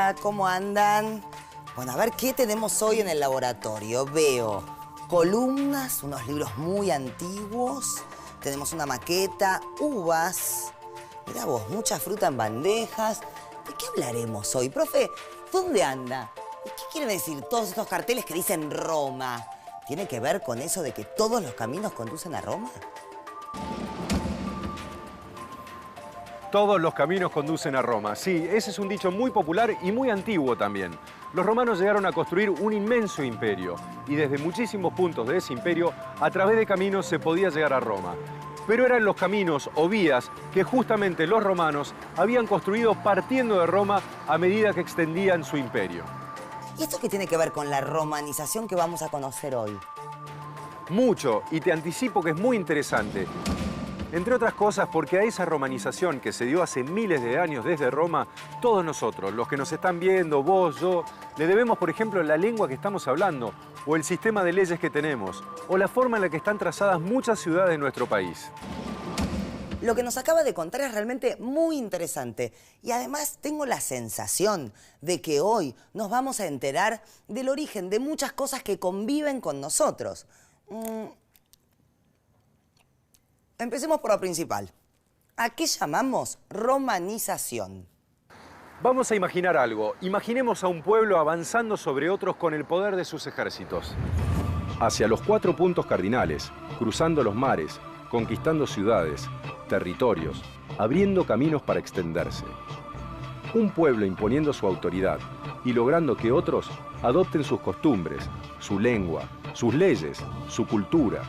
Hola, ¿cómo andan? Bueno, a ver, ¿qué tenemos hoy en el laboratorio? Veo columnas, unos libros muy antiguos, tenemos una maqueta, uvas. Mirá vos, mucha fruta en bandejas. ¿De qué hablaremos hoy? Profe, ¿dónde anda? ¿Y qué quieren decir todos estos carteles que dicen Roma? ¿Tiene que ver con eso de que todos los caminos conducen a Roma? Todos los caminos conducen a Roma. Sí, ese es un dicho muy popular y muy antiguo también. Los romanos llegaron a construir un inmenso imperio y desde muchísimos puntos de ese imperio, a través de caminos se podía llegar a Roma. Pero eran los caminos o vías que justamente los romanos habían construido partiendo de Roma a medida que extendían su imperio. ¿Y esto qué tiene que ver con la romanización que vamos a conocer hoy? Mucho, y te anticipo que es muy interesante. Entre otras cosas porque a esa romanización que se dio hace miles de años desde Roma, todos nosotros, los que nos están viendo, vos, yo, le debemos, por ejemplo, la lengua que estamos hablando, o el sistema de leyes que tenemos, o la forma en la que están trazadas muchas ciudades de nuestro país. Lo que nos acaba de contar es realmente muy interesante y además tengo la sensación de que hoy nos vamos a enterar del origen de muchas cosas que conviven con nosotros. Empecemos por lo principal. ¿A qué llamamos romanización? Vamos a imaginar algo. Imaginemos a un pueblo avanzando sobre otros con el poder de sus ejércitos. Hacia los 4 puntos cardinales, cruzando los mares, conquistando ciudades, territorios, abriendo caminos para extenderse. Un pueblo imponiendo su autoridad y logrando que otros adopten sus costumbres, su lengua, sus leyes, su cultura.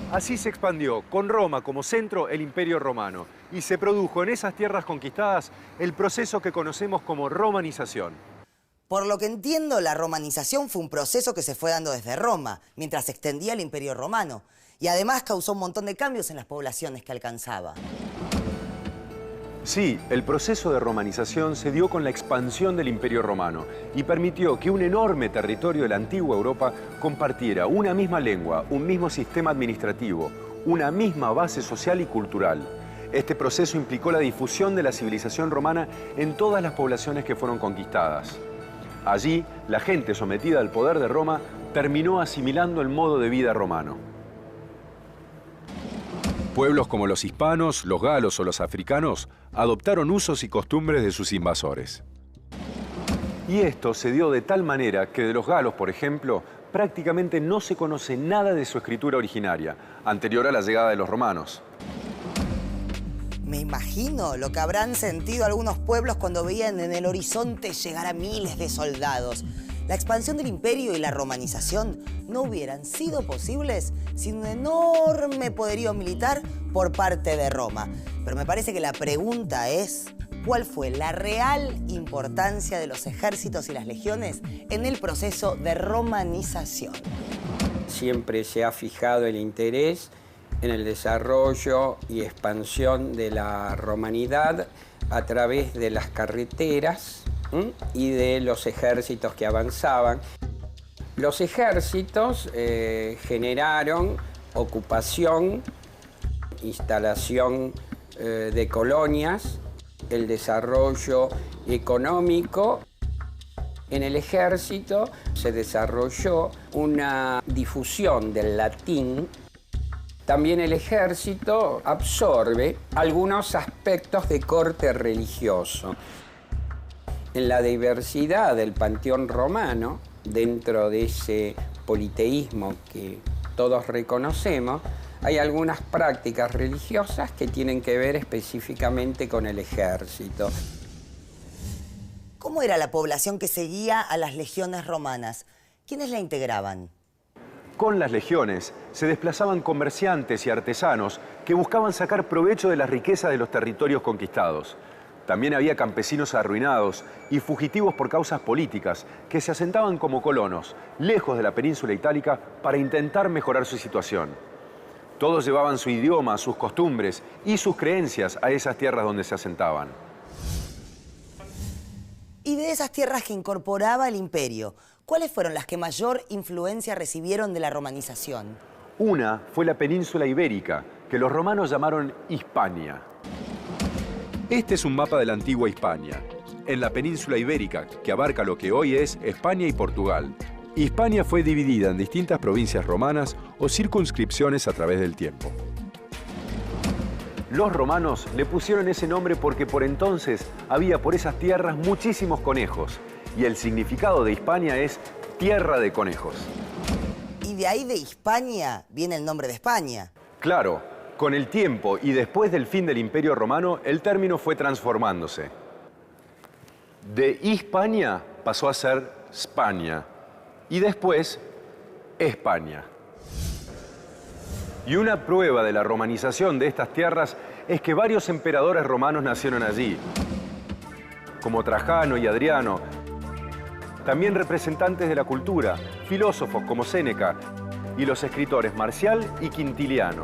Así se expandió, con Roma como centro, el Imperio Romano, y se produjo en esas tierras conquistadas el proceso que conocemos como romanización. Por lo que entiendo, la romanización fue un proceso que se fue dando desde Roma, mientras se extendía el Imperio Romano, y además causó un montón de cambios en las poblaciones que alcanzaba. Sí, el proceso de romanización se dio con la expansión del Imperio Romano y permitió que un enorme territorio de la antigua Europa compartiera una misma lengua, un mismo sistema administrativo, una misma base social y cultural. Este proceso implicó la difusión de la civilización romana en todas las poblaciones que fueron conquistadas. Allí, la gente sometida al poder de Roma terminó asimilando el modo de vida romano. Pueblos como los hispanos, los galos o los africanos adoptaron usos y costumbres de sus invasores. Y esto se dio de tal manera que de los galos, por ejemplo, prácticamente no se conoce nada de su escritura originaria, anterior a la llegada de los romanos. Me imagino lo que habrán sentido algunos pueblos cuando veían en el horizonte llegar a miles de soldados. La expansión del imperio y la romanización no hubieran sido posibles sin un enorme poderío militar por parte de Roma. Pero me parece que la pregunta es, ¿cuál fue la real importancia de los ejércitos y las legiones en el proceso de romanización? Siempre se ha fijado el interés en el desarrollo y expansión de la romanidad a través de las carreteras y de los ejércitos que avanzaban. Los ejércitos generaron ocupación, instalación de colonias, el desarrollo económico. En el ejército se desarrolló una difusión del latín. También el ejército absorbe algunos aspectos de corte religioso. En la diversidad del panteón romano, dentro de ese politeísmo que todos reconocemos, hay algunas prácticas religiosas que tienen que ver específicamente con el ejército. ¿Cómo era la población que seguía a las legiones romanas? ¿Quiénes la integraban? Con las legiones se desplazaban comerciantes y artesanos que buscaban sacar provecho de las riquezas de los territorios conquistados. También había campesinos arruinados y fugitivos por causas políticas que se asentaban como colonos, lejos de la península itálica, para intentar mejorar su situación. Todos llevaban su idioma, sus costumbres y sus creencias a esas tierras donde se asentaban. Y de esas tierras que incorporaba el imperio, ¿cuáles fueron las que mayor influencia recibieron de la romanización? Una fue la península ibérica, que los romanos llamaron Hispania. Este es un mapa de la antigua Hispania. en la península ibérica, que abarca lo que hoy es España y Portugal. Hispania fue dividida en distintas provincias romanas o circunscripciones a través del tiempo. Los romanos le pusieron ese nombre porque por entonces había por esas tierras muchísimos conejos, y el significado de Hispania es tierra de conejos. Y de ahí de Hispania viene el nombre de España. Claro, con el tiempo y después del fin del Imperio Romano, el término fue transformándose. De Hispania pasó a ser Spagna y después España. Y una prueba de la romanización de estas tierras es que varios emperadores romanos nacieron allí, como Trajano y Adriano, también representantes de la cultura, filósofos como Séneca y los escritores Marcial y Quintiliano.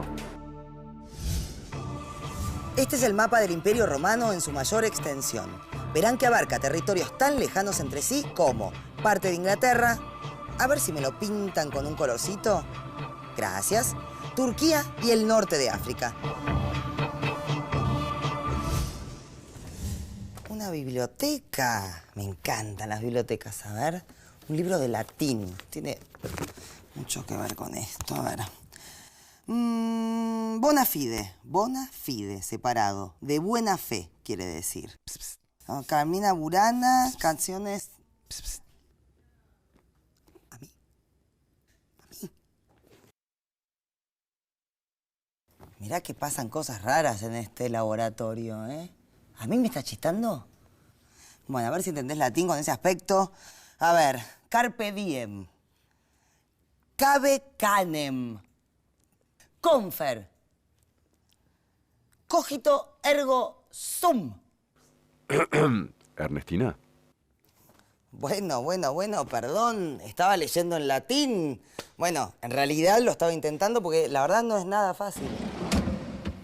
Este es el mapa del Imperio Romano en su mayor extensión. Verán que abarca territorios tan lejanos entre sí como parte de Inglaterra, a ver si me lo pintan con un colorcito, gracias, Turquía y el norte de África. Una biblioteca. Me encantan las bibliotecas. A ver, un libro de latín. Tiene mucho que ver con esto. A ver. Bona fide. Bona fide, separado. De buena fe, quiere decir. Pss, pss. No, Carmina Burana, canciones... Pss, pss. A mí. Mirá que pasan cosas raras en este laboratorio, ¿eh? ¿A mí me está chistando? Bueno, a ver si entendés latín con ese aspecto. A ver, carpe diem. Cabe canem. Confer. Cogito ergo sum. Ernestina. Bueno, perdón. Estaba leyendo en latín. Bueno, en realidad lo estaba intentando porque la verdad no es nada fácil.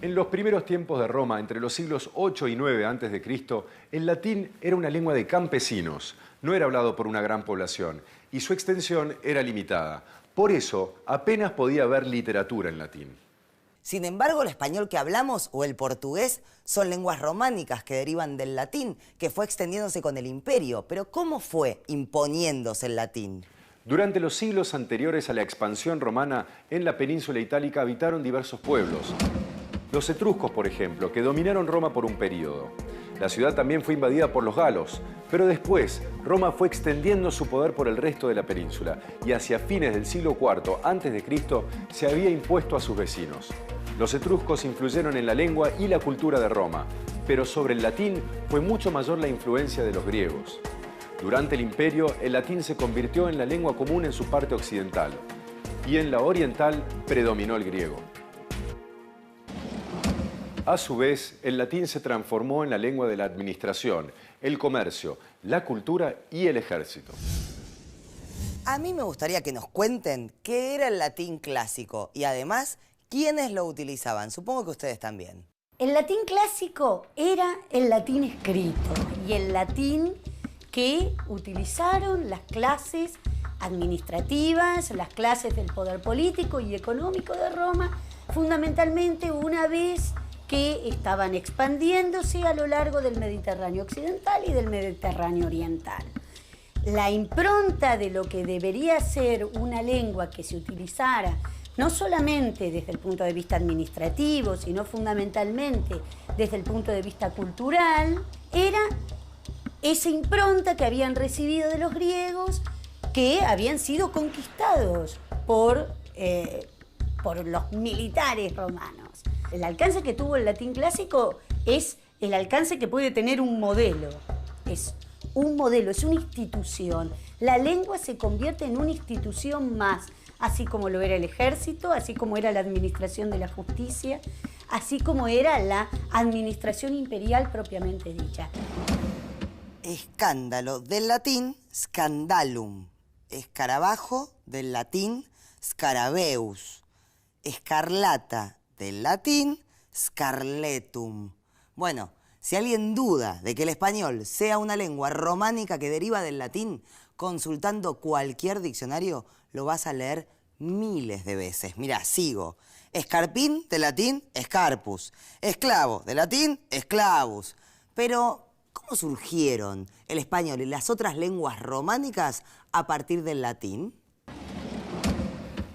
En los primeros tiempos de Roma, entre los siglos 8 y 9 a.C., el latín era una lengua de campesinos, no era hablado por una gran población, y su extensión era limitada. Por eso, apenas podía haber literatura en latín. Sin embargo, el español que hablamos o el portugués son lenguas románicas que derivan del latín, que fue extendiéndose con el imperio. Pero ¿cómo fue imponiéndose el latín? Durante los siglos anteriores a la expansión romana, en la península itálica habitaron diversos pueblos. Los etruscos, por ejemplo, que dominaron Roma por un período. La ciudad también fue invadida por los galos, pero después Roma fue extendiendo su poder por el resto de la península y hacia fines del siglo IV a.C. se había impuesto a sus vecinos. Los etruscos influyeron en la lengua y la cultura de Roma, pero sobre el latín fue mucho mayor la influencia de los griegos. Durante el imperio, el latín se convirtió en la lengua común en su parte occidental y en la oriental predominó el griego. A su vez, el latín se transformó en la lengua de la administración, el comercio, la cultura y el ejército. A mí me gustaría que nos cuenten qué era el latín clásico y además quiénes lo utilizaban. Supongo que ustedes también. El latín clásico era el latín escrito y el latín que utilizaron las clases administrativas, las clases del poder político y económico de Roma, fundamentalmente una vez que estaban expandiéndose a lo largo del Mediterráneo occidental y del Mediterráneo oriental. La impronta de lo que debería ser una lengua que se utilizara no solamente desde el punto de vista administrativo, sino fundamentalmente desde el punto de vista cultural, era esa impronta que habían recibido de los griegos, que habían sido conquistados por los militares romanos. El alcance que tuvo el latín clásico es el alcance que puede tener un modelo. Es un modelo, es una institución. La lengua se convierte en una institución más, así como lo era el ejército, así como era la administración de la justicia, así como era la administración imperial propiamente dicha. Escándalo del latín scandalum. Escarabajo del latín scarabeus. Escarlata del latín scarletum. Bueno, si alguien duda de que el español sea una lengua románica que deriva del latín, consultando cualquier diccionario lo vas a leer miles de veces. Mirá, sigo. Escarpín del latín escarpus. Esclavo del latín esclavus. Pero ¿Cómo surgieron el español y las otras lenguas románicas a partir del latín?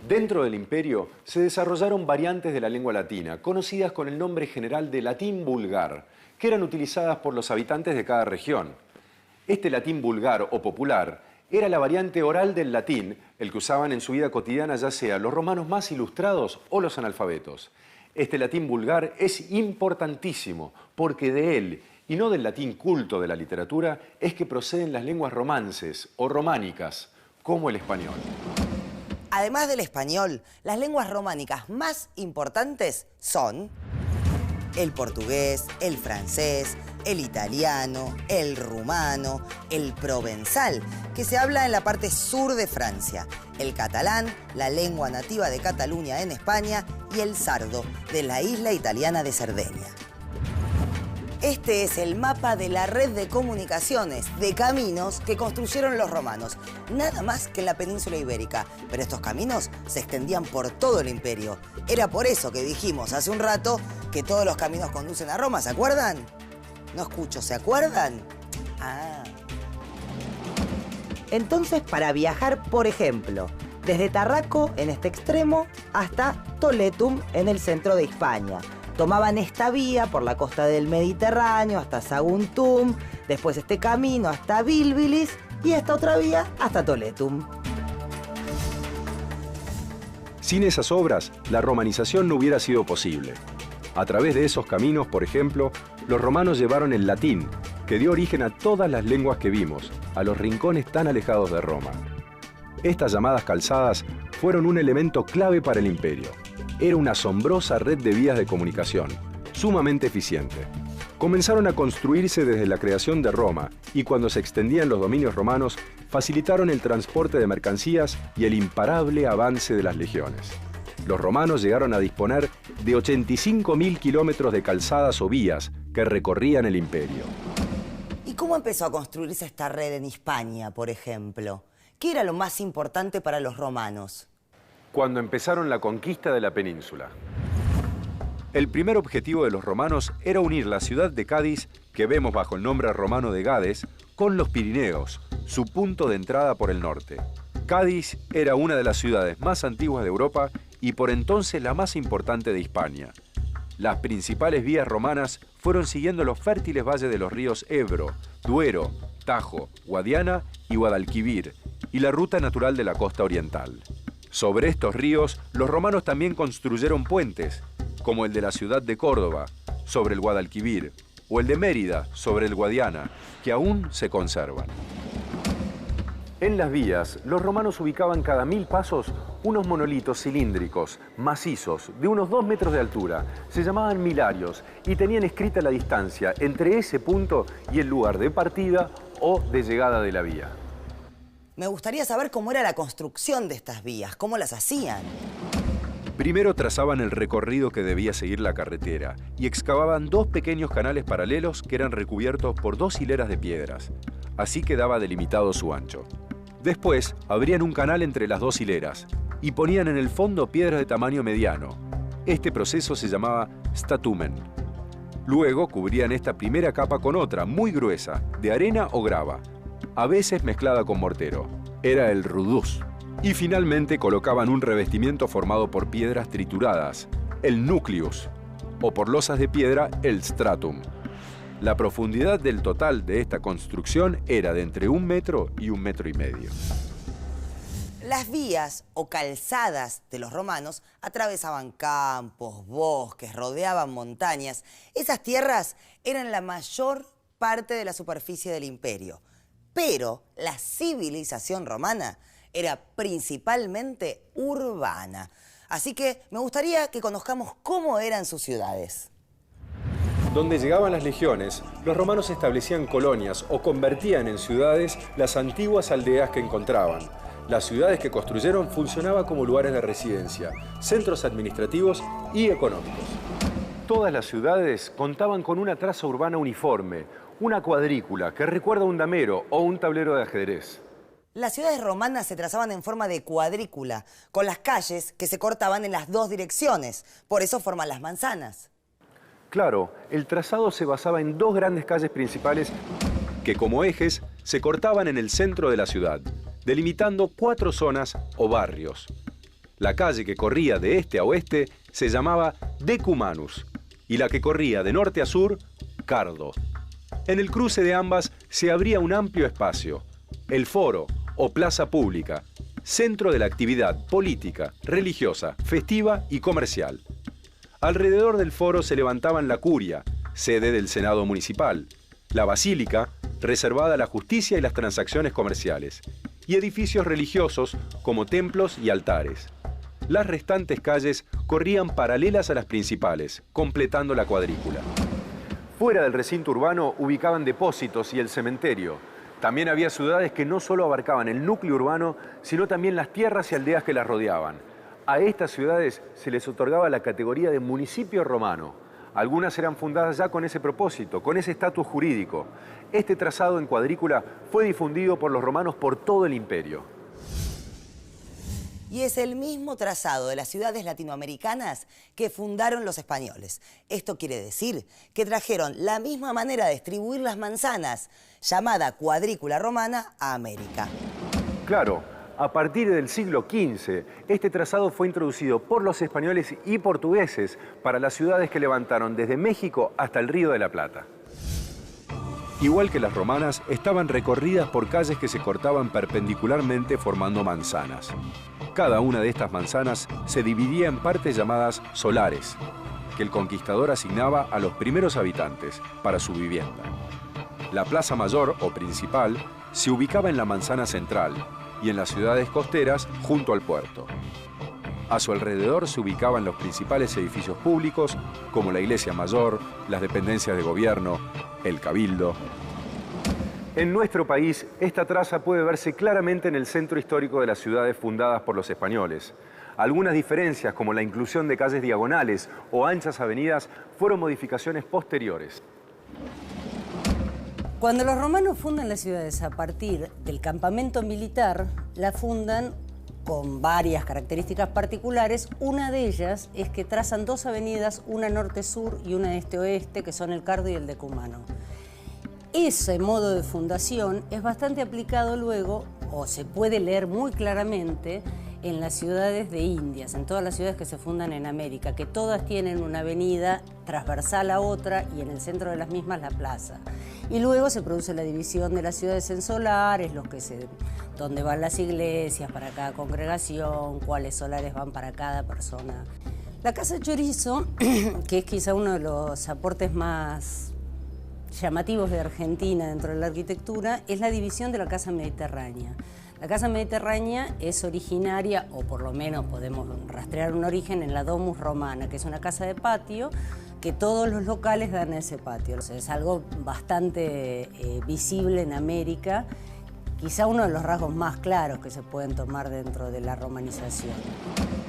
Dentro del imperio se desarrollaron variantes de la lengua latina, conocidas con el nombre general de latín vulgar, que eran utilizadas por los habitantes de cada región. Este latín vulgar o popular era la variante oral del latín, el que usaban en su vida cotidiana ya sea los romanos más ilustrados o los analfabetos. Este latín vulgar es importantísimo porque de él, y no del latín culto de la literatura, es que proceden las lenguas romances o románicas, como el español. Además del español, las lenguas románicas más importantes son el portugués, el francés, el italiano, el rumano, el provenzal, que se habla en la parte sur de Francia, el catalán, la lengua nativa de Cataluña en España, y el sardo, de la isla italiana de Cerdeña. Este es el mapa de la red de comunicaciones, de caminos que construyeron los romanos, nada más que en la península ibérica. Pero estos caminos se extendían por todo el imperio. Era por eso que dijimos hace un rato que todos los caminos conducen a Roma, ¿se acuerdan? No escucho, ¿se acuerdan? Ah. Entonces, para viajar, por ejemplo, desde Tarraco, en este extremo, hasta Toletum, en el centro de Hispania. Tomaban esta vía por la costa del Mediterráneo hasta Saguntum, después este camino hasta Bilbilis y esta otra vía hasta Toletum. Sin esas obras, la romanización no hubiera sido posible. A través de esos caminos, por ejemplo, los romanos llevaron el latín, que dio origen a todas las lenguas que vimos, a los rincones tan alejados de Roma. Estas llamadas calzadas fueron un elemento clave para el imperio. Era una asombrosa red de vías de comunicación, sumamente eficiente. Comenzaron a construirse desde la creación de Roma y cuando se extendían los dominios romanos, facilitaron el transporte de mercancías y el imparable avance de las legiones. Los romanos llegaron a disponer de 85.000 kilómetros de calzadas o vías que recorrían el imperio. ¿Y cómo empezó a construirse esta red en Hispania, por ejemplo? ¿Qué era lo más importante para los romanos? Cuando empezaron la conquista de la península. El primer objetivo de los romanos era unir la ciudad de Cádiz, que vemos bajo el nombre romano de Gades, con los Pirineos, su punto de entrada por el norte. Cádiz era una de las ciudades más antiguas de Europa y por entonces la más importante de Hispania. Las principales vías romanas fueron siguiendo los fértiles valles de los ríos Ebro, Duero, Tajo, Guadiana y Guadalquivir, y la ruta natural de la costa oriental. Sobre estos ríos, los romanos también construyeron puentes, como el de la ciudad de Córdoba, sobre el Guadalquivir, o el de Mérida, sobre el Guadiana, que aún se conservan. En las vías, los romanos ubicaban cada 1000 pasos unos monolitos cilíndricos, macizos, de unos 2 metros de altura. Se llamaban milarios y tenían escrita la distancia entre ese punto y el lugar de partida o de llegada de la vía. Me gustaría saber cómo era la construcción de estas vías, cómo las hacían. Primero trazaban el recorrido que debía seguir la carretera y excavaban 2 pequeños canales paralelos que eran recubiertos por 2 hileras de piedras. Así quedaba delimitado su ancho. Después abrían un canal entre las 2 hileras y ponían en el fondo piedras de tamaño mediano. Este proceso se llamaba statumen. Luego cubrían esta primera capa con otra, muy gruesa, de arena o grava, a veces mezclada con mortero. Era el rudus. Y finalmente colocaban un revestimiento formado por piedras trituradas, el nucleus, o por losas de piedra, el stratum. La profundidad del total de esta construcción era de entre 1 metro y 1,5 metros. Las vías o calzadas de los romanos atravesaban campos, bosques, rodeaban montañas. Esas tierras eran la mayor parte de la superficie del imperio. Pero la civilización romana era principalmente urbana. Así que me gustaría que conozcamos cómo eran sus ciudades. Donde llegaban las legiones, los romanos establecían colonias o convertían en ciudades las antiguas aldeas que encontraban. Las ciudades que construyeron funcionaban como lugares de residencia, centros administrativos y económicos. Todas las ciudades contaban con una traza urbana uniforme, una cuadrícula que recuerda un damero o un tablero de ajedrez. Las ciudades romanas se trazaban en forma de cuadrícula, con las calles que se cortaban en las 2 direcciones. Por eso forman las manzanas. Claro, el trazado se basaba en dos grandes calles principales que como ejes se cortaban en el centro de la ciudad, delimitando 4 zonas o barrios. La calle que corría de este a oeste se llamaba Decumanus y la que corría de norte a sur, Cardo. En el cruce de ambas se abría un amplio espacio, el foro o plaza pública, centro de la actividad política, religiosa, festiva y comercial. Alrededor del foro se levantaban la curia, sede del Senado municipal, la basílica, reservada a la justicia y las transacciones comerciales, y edificios religiosos como templos y altares. Las restantes calles corrían paralelas a las principales, completando la cuadrícula. Fuera del recinto urbano ubicaban depósitos y el cementerio. También había ciudades que no solo abarcaban el núcleo urbano, sino también las tierras y aldeas que las rodeaban. A estas ciudades se les otorgaba la categoría de municipio romano. Algunas eran fundadas ya con ese propósito, con ese estatus jurídico. Este trazado en cuadrícula fue difundido por los romanos por todo el imperio. Y es el mismo trazado de las ciudades latinoamericanas que fundaron los españoles. Esto quiere decir que trajeron la misma manera de distribuir las manzanas, llamada cuadrícula romana, a América. Claro, a partir del siglo XV, este trazado fue introducido por los españoles y portugueses para las ciudades que levantaron desde México hasta el Río de la Plata. Igual que las romanas, estaban recorridas por calles que se cortaban perpendicularmente formando manzanas. Cada una de estas manzanas se dividía en partes llamadas solares, que el conquistador asignaba a los primeros habitantes para su vivienda. La plaza mayor o principal se ubicaba en la manzana central y en las ciudades costeras junto al puerto. A su alrededor se ubicaban los principales edificios públicos como la iglesia mayor, las dependencias de gobierno, el cabildo. En nuestro país, esta traza puede verse claramente en el centro histórico de las ciudades fundadas por los españoles. Algunas diferencias, como la inclusión de calles diagonales o anchas avenidas, fueron modificaciones posteriores. Cuando los romanos fundan las ciudades a partir del campamento militar, la fundan con varias características particulares. Una de ellas es que trazan 2 avenidas, una norte-sur y una este-oeste, que son el Cardo y el Decumano. Ese modo de fundación es bastante aplicado luego, o se puede leer muy claramente, en las ciudades de Indias, en todas las ciudades que se fundan en América, que todas tienen una avenida transversal a otra y en el centro de las mismas la plaza. Y luego se produce la división de las ciudades en solares, donde van las iglesias para cada congregación, cuáles solares van para cada persona. La Casa Chorizo, que es quizá uno de los aportes más llamativos de Argentina dentro de la arquitectura, es la división de la Casa Mediterránea. La Casa Mediterránea es originaria, o por lo menos podemos rastrear un origen en la Domus Romana, que es una casa de patio que todos los locales dan a ese patio. O sea, es algo bastante visible en América, quizá uno de los rasgos más claros que se pueden tomar dentro de la romanización.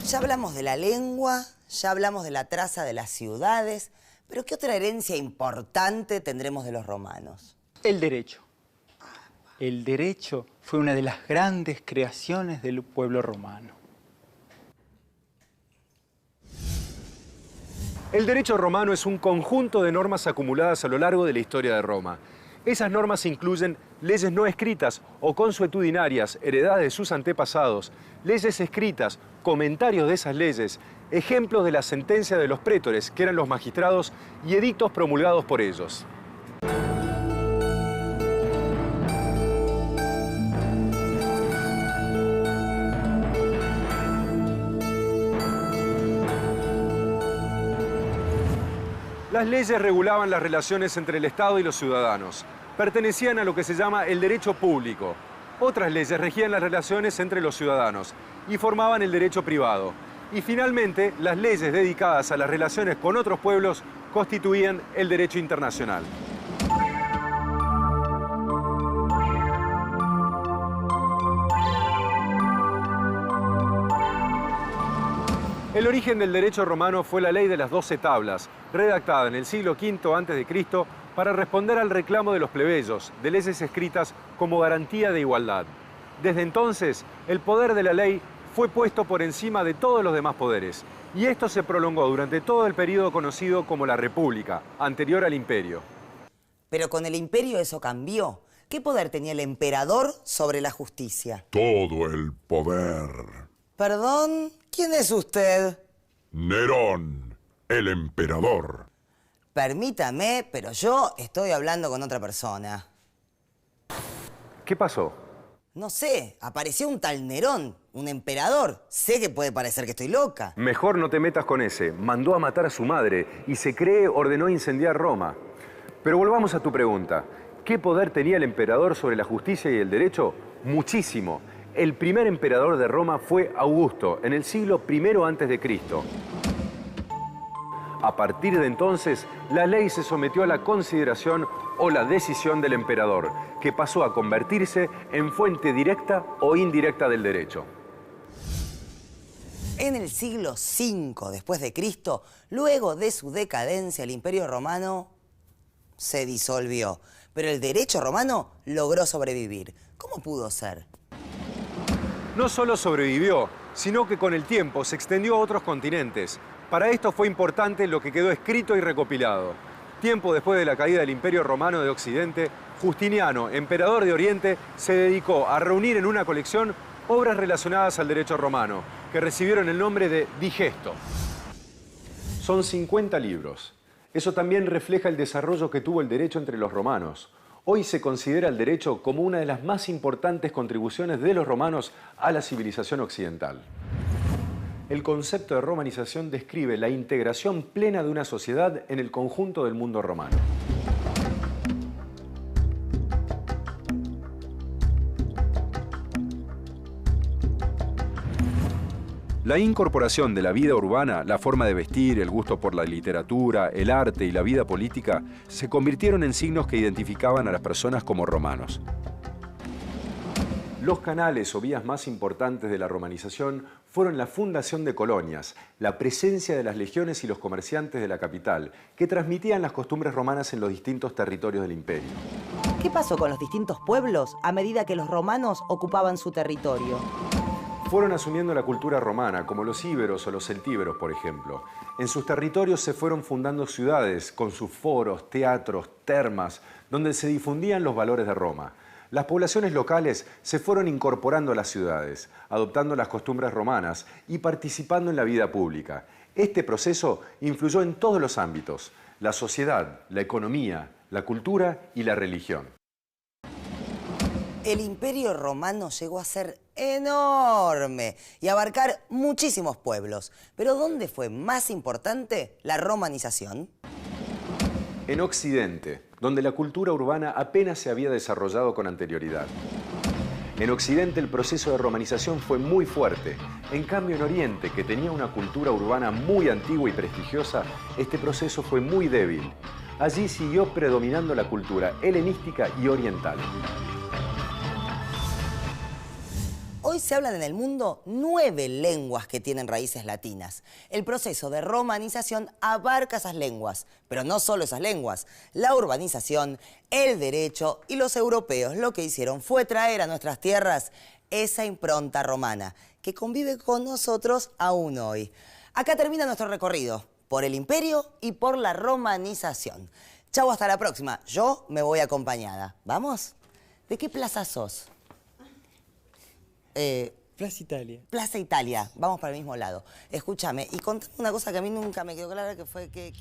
Ya hablamos de la lengua, ya hablamos de la traza de las ciudades, pero ¿qué otra herencia importante tendremos de los romanos? El derecho. El derecho fue una de las grandes creaciones del pueblo romano. El derecho romano es un conjunto de normas acumuladas a lo largo de la historia de Roma. Esas normas incluyen leyes no escritas o consuetudinarias, heredadas de sus antepasados, leyes escritas, comentarios de esas leyes, ejemplos de la sentencia de los prétores, que eran los magistrados, y edictos promulgados por ellos. Las leyes regulaban las relaciones entre el Estado y los ciudadanos. Pertenecían a lo que se llama el derecho público. Otras leyes regían las relaciones entre los ciudadanos y formaban el derecho privado. Y finalmente, las leyes dedicadas a las relaciones con otros pueblos constituían el derecho internacional. El origen del derecho romano fue la ley de las 12 tablas, redactada en el siglo V a.C. para responder al reclamo de los plebeyos de leyes escritas como garantía de igualdad. Desde entonces, el poder de la ley fue puesto por encima de todos los demás poderes. Y esto se prolongó durante todo el periodo conocido como la República, anterior al Imperio. Pero con el imperio eso cambió. ¿Qué poder tenía el emperador sobre la justicia? Todo el poder. ¿Perdón? ¿Quién es usted? Nerón, el emperador. Permítame, pero yo estoy hablando con otra persona. ¿Qué pasó? No sé, apareció un tal Nerón, un emperador. Sé que puede parecer que estoy loca. Mejor no te metas con ese. Mandó a matar a su madre y se cree ordenó incendiar Roma. Pero volvamos a tu pregunta. ¿Qué poder tenía el emperador sobre la justicia y el derecho? Muchísimo. El primer emperador de Roma fue Augusto, en el siglo I a.C. A partir de entonces, la ley se sometió a la consideración o la decisión del emperador, que pasó a convertirse en fuente directa o indirecta del derecho. En el siglo V después de Cristo, luego de su decadencia, el Imperio Romano se disolvió. Pero el derecho romano logró sobrevivir. ¿Cómo pudo ser? No solo sobrevivió, sino que con el tiempo se extendió a otros continentes. Para esto fue importante lo que quedó escrito y recopilado. Tiempo después de la caída del Imperio Romano de Occidente, Justiniano, emperador de Oriente, se dedicó a reunir en una colección obras relacionadas al derecho romano, que recibieron el nombre de Digesto. Son 50 libros. Eso también refleja el desarrollo que tuvo el derecho entre los romanos. Hoy se considera el derecho como una de las más importantes contribuciones de los romanos a la civilización occidental. El concepto de romanización describe la integración plena de una sociedad en el conjunto del mundo romano. La incorporación de la vida urbana, la forma de vestir, el gusto por la literatura, el arte y la vida política se convirtieron en signos que identificaban a las personas como romanos. Los canales o vías más importantes de la romanización fueron la fundación de colonias, la presencia de las legiones y los comerciantes de la capital, que transmitían las costumbres romanas en los distintos territorios del imperio. ¿Qué pasó con los distintos pueblos a medida que los romanos ocupaban su territorio? Fueron asumiendo la cultura romana, como los íberos o los celtíberos, por ejemplo. En sus territorios se fueron fundando ciudades con sus foros, teatros, termas, donde se difundían los valores de Roma. Las poblaciones locales se fueron incorporando a las ciudades, adoptando las costumbres romanas y participando en la vida pública. Este proceso influyó en todos los ámbitos: la sociedad, la economía, la cultura y la religión. El Imperio Romano llegó a ser enorme y abarcar muchísimos pueblos. Pero ¿dónde fue más importante la romanización? En Occidente, donde la cultura urbana apenas se había desarrollado con anterioridad. En Occidente el proceso de romanización fue muy fuerte. En cambio, en Oriente, que tenía una cultura urbana muy antigua y prestigiosa, este proceso fue muy débil. Allí siguió predominando la cultura helenística y oriental. Hoy se hablan en el mundo 9 lenguas que tienen raíces latinas. El proceso de romanización abarca esas lenguas, pero no solo esas lenguas. La urbanización, el derecho y los europeos lo que hicieron fue traer a nuestras tierras esa impronta romana que convive con nosotros aún hoy. Acá termina nuestro recorrido por el imperio y por la romanización. Chau, hasta la próxima. Yo me voy acompañada. ¿Vamos? ¿De qué plaza sos? Plaza Italia. Plaza Italia. Vamos para el mismo lado. Escúchame, y contame una cosa que a mí nunca me quedó clara, que fue que...